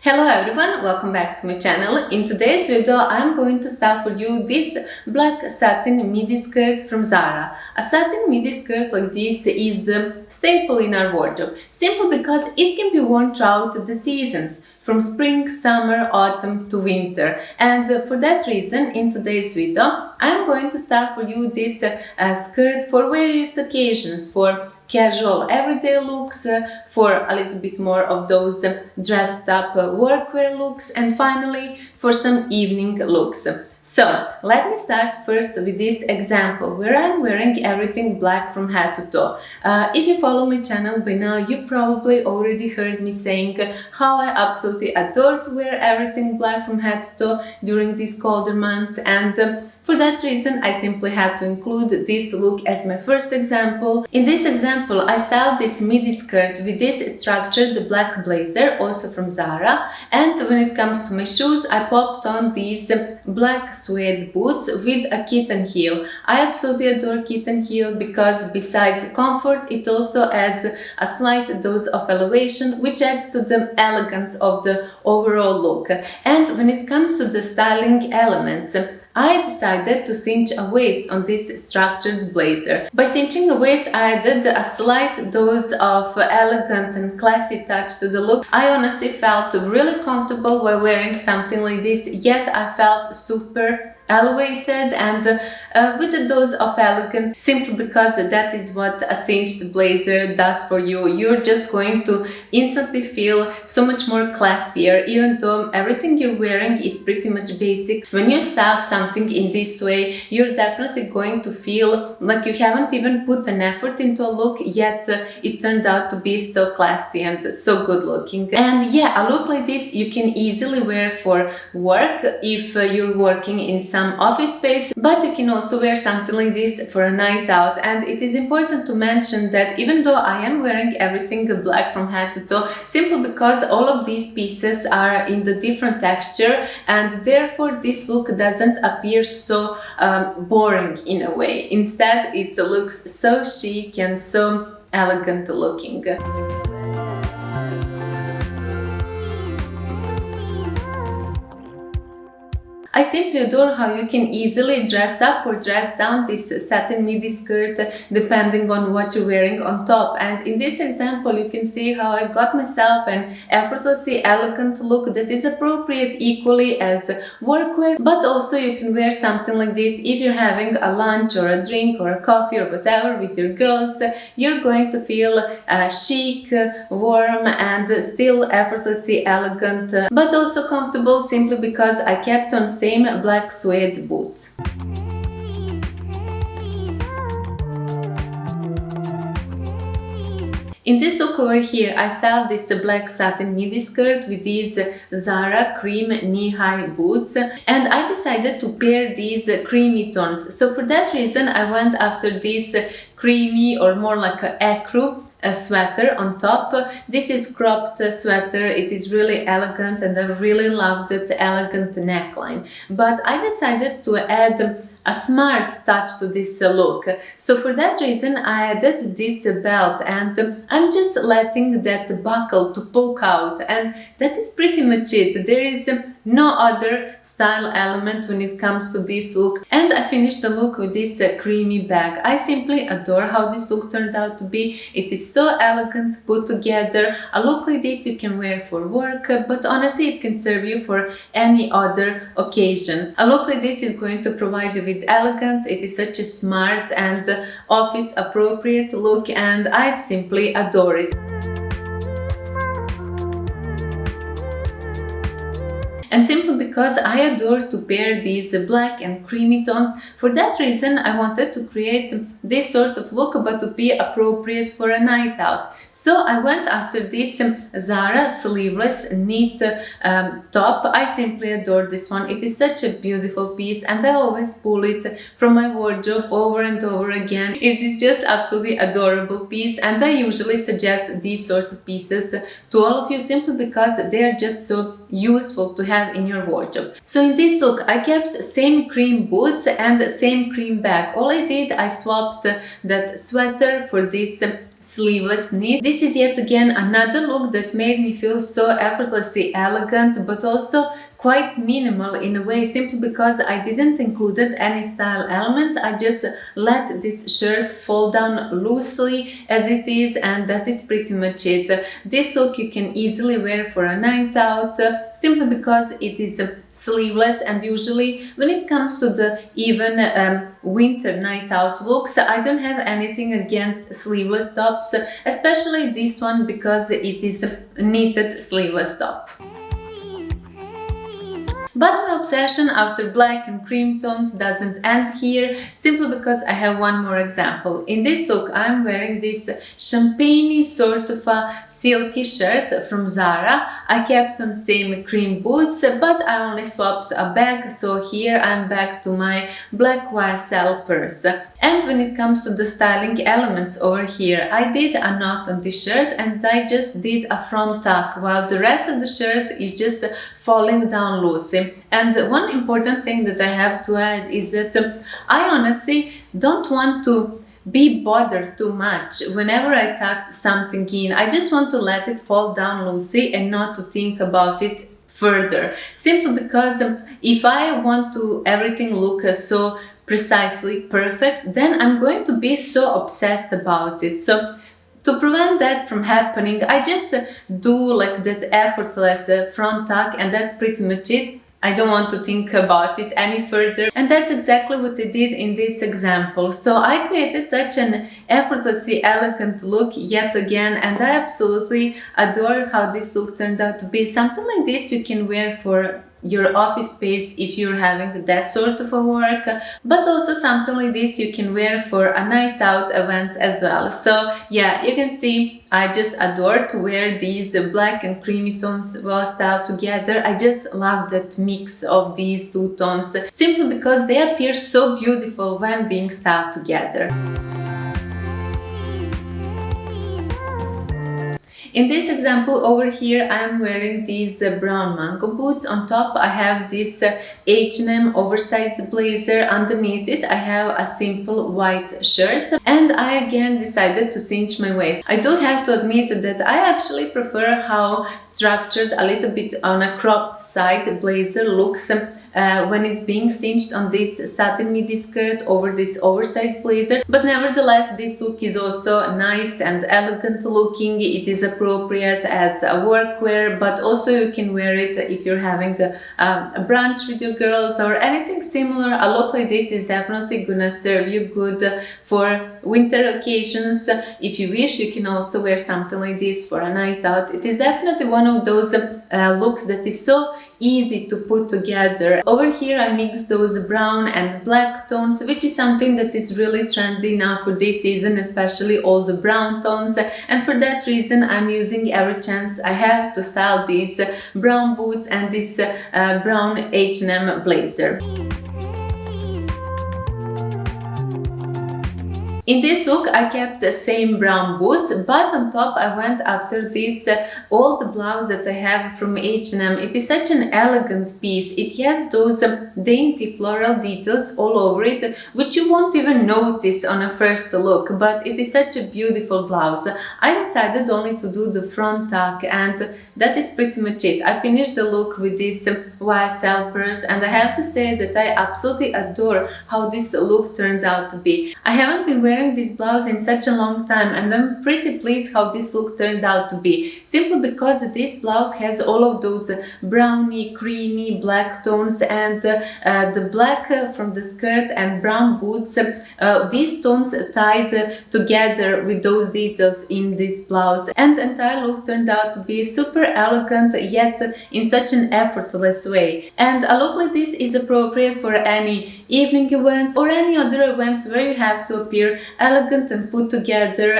Hello everyone, welcome back to my channel. In today's video I'm going to style for you this black satin midi skirt from Zara. A satin midi skirt like this is the staple in our wardrobe, simply because it can be worn throughout the seasons, from spring, summer, autumn to winter. And for that reason, in today's video I'm going to style for you this skirt for various occasions, for casual everyday looks, for a little bit more of those dressed up workwear looks, and finally for some evening looks. So let me start first with this example where I'm wearing everything black from head to toe. If you follow my channel by now, you probably already heard me saying how I absolutely adore to wear everything black from head to toe during these colder months, and for that reason, I simply had to include this look as my first example. In this example, I styled this midi skirt with this structured black blazer, also from Zara. And when it comes to my shoes, I popped on these black suede boots with a kitten heel. I absolutely adore kitten heel because besides comfort, it also adds a slight dose of elevation, which adds to the elegance of the overall look. And when it comes to the styling elements, I decided to cinch a waist on this structured blazer. By cinching the waist, I added a slight dose of elegant and classy touch to the look. I honestly felt really comfortable while wearing something like this, yet I felt super elevated and with a dose of elegance, simply because that is what a cinched blazer does for you. You're just going to instantly feel so much more classier, even though everything you're wearing is pretty much basic. When you style something in this way, you're definitely going to feel like you haven't even put an effort into a look, yet it turned out to be so classy and so good looking. And yeah, a look like this you can easily wear for work if you're working in some office space, but you can also wear something like this for a night out. And it is important to mention that even though I am wearing everything black from head to toe, simply because all of these pieces are in the different texture, and therefore this look doesn't appear so boring in a way. Instead, it looks so chic and so elegant looking. I simply adore how you can easily dress up or dress down this satin midi skirt depending on what you're wearing on top. And in this example, you can see how I got myself an effortlessly elegant look that is appropriate equally as workwear, but also you can wear something like this if you're having a lunch or a drink or a coffee or whatever with your girls. You're going to feel chic, warm, and still effortlessly elegant, but also comfortable, simply because I kept on same black suede boots. In this look over here, I styled this black satin midi skirt with these Zara cream knee-high boots, and I decided to pair these creamy tones. So for that reason, I went after this creamy, or more like a ecru, a sweater on top. This is cropped sweater. It is really elegant and I really love that elegant neckline. But I decided to add a smart touch to this look. So for that reason I added this belt, and I'm just letting that buckle to poke out, and that is pretty much it. There is no other style element when it comes to this look, and I finished the look with this creamy bag. I simply adore how this look turned out to be. It is so elegant, put together. A look like this you can wear for work, but honestly it can serve you for any other occasion. A look like this is going to provide you with elegance. It is such a smart and office appropriate look, and I simply adore it. And simply because I adore to pair these black and creamy tones, for that reason I wanted to create this sort of look, but to be appropriate for a night out. So I went after this Zara sleeveless knit top. I simply adore this one. It is such a beautiful piece, and I always pull it from my wardrobe over and over again. It is just absolutely adorable piece, and I usually suggest these sort of pieces to all of you simply because they are just so useful to have in your wardrobe. So in this look I kept same cream boots and same cream bag. All I did, I swapped that sweater for this sleeveless knit. This is yet again another look that made me feel so effortlessly elegant, but also quite minimal in a way, simply because I didn't include any style elements. I just let this shirt fall down loosely as it is, and that is pretty much it. This look you can easily wear for a night out, simply because it is sleeveless, and usually when it comes to the even winter night out looks, I don't have anything against sleeveless tops, especially this one because it is a knitted sleeveless top. But my obsession after black and cream tones doesn't end here, simply because I have one more example. In this look I'm wearing this champagne sort of a silky shirt from Zara. I kept on same cream boots, but I only swapped a bag, so here I'm back to my black YSL purse. And when it comes to the styling elements over here, I did a knot on this shirt and I just did a front tuck, while the rest of the shirt is just falling down loosely. And one important thing that I have to add is that I honestly don't want to be bothered too much whenever I tuck something in. I just want to let it fall down loosely and not to think about it further, simply because if I want to everything look so precisely perfect, then I'm going to be so obsessed about it. So to prevent that from happening, I just do like that effortless front tuck, and that's pretty much it. I don't want to think about it any further, and that's exactly what I did in this example. So I created such an effortlessly elegant look yet again, and I absolutely adore how this look turned out to be. Something like this you can wear for your office space if you're having that sort of a work, but also something like this you can wear for a night out events as well. So yeah, you can see I just adore to wear these black and creamy tones well styled together. I just love that mix of these two tones, simply because they appear so beautiful when being styled together. In this example over here, I am wearing these brown mango boots. On top I have this H&M oversized blazer. Underneath it I have a simple white shirt, and I again decided to cinch my waist. I do have to admit that I actually prefer how structured, a little bit on a cropped side blazer looks when it's being cinched on this satin midi skirt over this oversized blazer. But nevertheless, this look is also nice and elegant looking. It is appropriate as a workwear, but also you can wear it if you're having a brunch with your girls or anything similar. A look like this is definitely gonna serve you good for winter occasions. If you wish, you can also wear something like this for a night out. It is definitely one of those looks that is so easy to put together. Over here I mixed those brown and black tones, which is something that is really trendy now for this season, especially all the brown tones, and for that reason I'm using every chance I have to style these brown boots and this brown H&M blazer. In this look I kept the same brown boots, but on top I went after this old blouse that I have from H&M. It is such an elegant piece. It has those dainty floral details all over it, which you won't even notice on a first look, but it is such a beautiful blouse. I decided only to do the front tuck, and that is pretty much it. I finished the look with this YSL purse, and I have to say that I absolutely adore how this look turned out to be. I haven't been wearing this blouse in such a long time, and I'm pretty pleased how this look turned out to be, simply because this blouse has all of those browny, creamy black tones, and the black from the skirt and brown boots, these tones tied together with those details in this blouse, and the entire look turned out to be super elegant, yet in such an effortless way. And a look like this is appropriate for any evening events or any other events where you have to appear elegant and put together.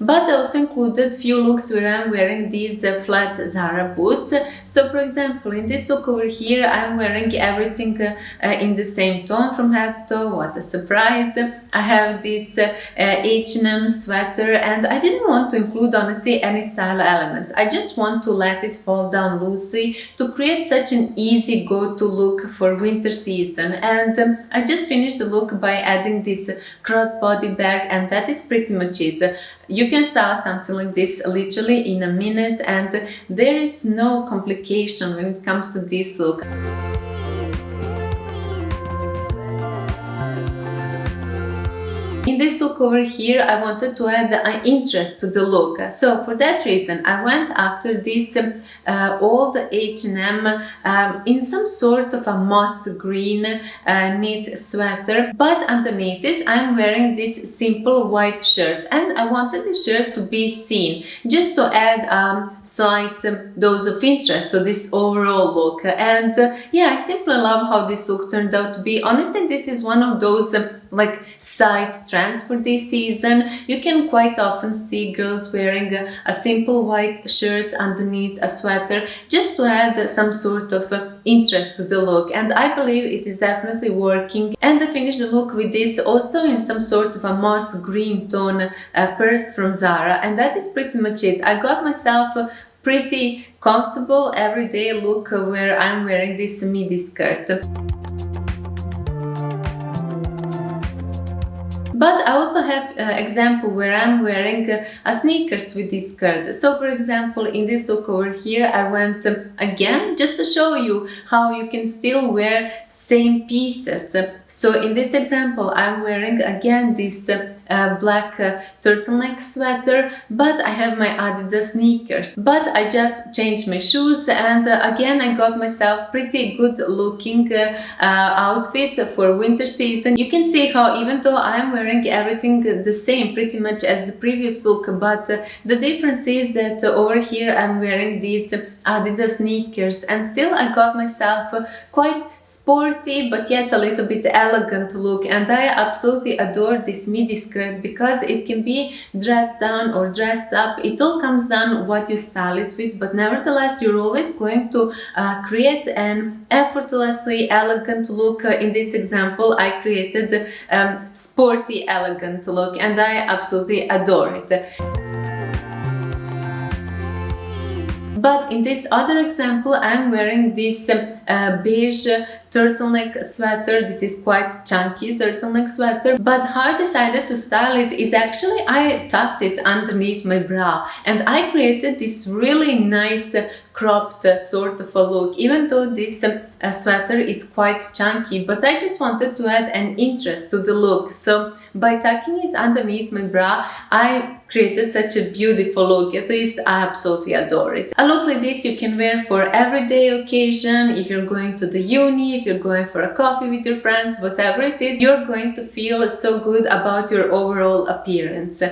but I also included few looks where I'm wearing these flat Zara boots. So for example, in this look over here, I'm wearing everything in the same tone from head to toe. What a surprise! I have this H&M sweater, and I didn't want to include honestly any style elements. I just want to let it fall down loosely to create such an easy go-to look for winter season. And I just finished the look by adding this crossbody bag, and that is pretty much it. You can style something like this literally in a minute, and there is no complication when it comes to this look. In this look over here, I wanted to add an interest to the look. So for that reason, I went after this old H&M in some sort of a moss green knit sweater, but underneath it I'm wearing this simple white shirt, and I wanted the shirt to be seen just to add a slight dose of interest to this overall look. And yeah, I simply love how this look turned out to be. Honestly, this is one of those like side trends for this season. You can quite often see girls wearing a simple white shirt underneath a sweater just to add some sort of interest to the look, and I believe it is definitely working. And I finished the look with this also in some sort of a moss green tone purse from Zara, and that is pretty much it. I got myself a pretty comfortable everyday look where I'm wearing this midi skirt. But I also have an example where I'm wearing a sneakers with this skirt. So for example, in this look over here, I went again just to show you how you can still wear same pieces. So in this example, I'm wearing again this black turtleneck sweater, but I have my Adidas sneakers. But I just changed my shoes, and again I got myself pretty good looking outfit for winter season. You can see how even though I'm wearing everything the same pretty much as the previous look, but the difference is that over here I'm wearing these Adidas sneakers, and still I got myself quite sporty but yet a little bit elegant look. And I absolutely adore this midi skirt because it can be dressed down or dressed up. It all comes down what you style it with, but nevertheless you're always going to create an effortlessly elegant look. In this example I created sporty elegant look, and I absolutely adore it. But in this other example, I'm wearing this beige turtleneck sweater. This is quite chunky turtleneck sweater, but how I decided to style it is actually I tucked it underneath my bra, and I created this really nice cropped sort of a look, even though this sweater is quite chunky, but I just wanted to add an interest to the look. So by tucking it underneath my bra, I created such a beautiful look. At least I absolutely adore it. A look like this you can wear for everyday occasion. If you're going to the uni, if you're going for a coffee with your friends, whatever it is, you're going to feel so good about your overall appearance.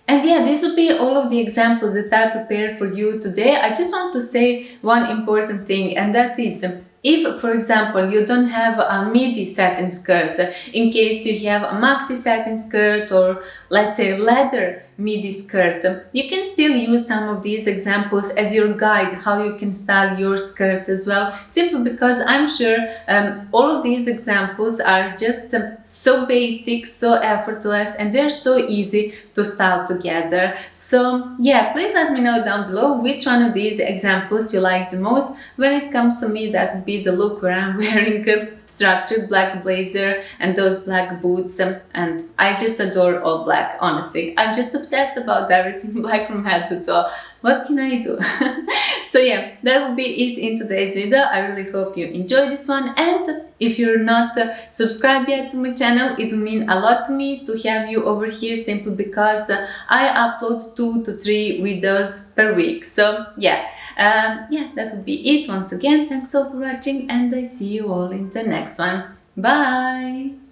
And yeah, this would be all of the examples that I prepared for you today. I just want to say one important thing, and that is, if, for example, you don't have a midi satin skirt, in case you have a maxi satin skirt or let's say leather midi skirt, you can still use some of these examples as your guide how you can style your skirt as well, simply because I'm sure all of these examples are just so basic, so effortless, and they're so easy to style together. So yeah, please let me know down below which one of these examples you like the most. When it comes to me, that would be the look where I'm wearing a structured black blazer and those black boots, and I just adore all black. Honestly, I'm just obsessed about everything black from head to toe. What can I do? So yeah, that will be it in today's video. I really hope you enjoyed this one, and if you're not subscribed yet to my channel, it will mean a lot to me to have you over here, simply because I upload 2 to 3 videos per week. So yeah, that would be it. Once again, thanks all for watching, and I see you all in the next one. Bye!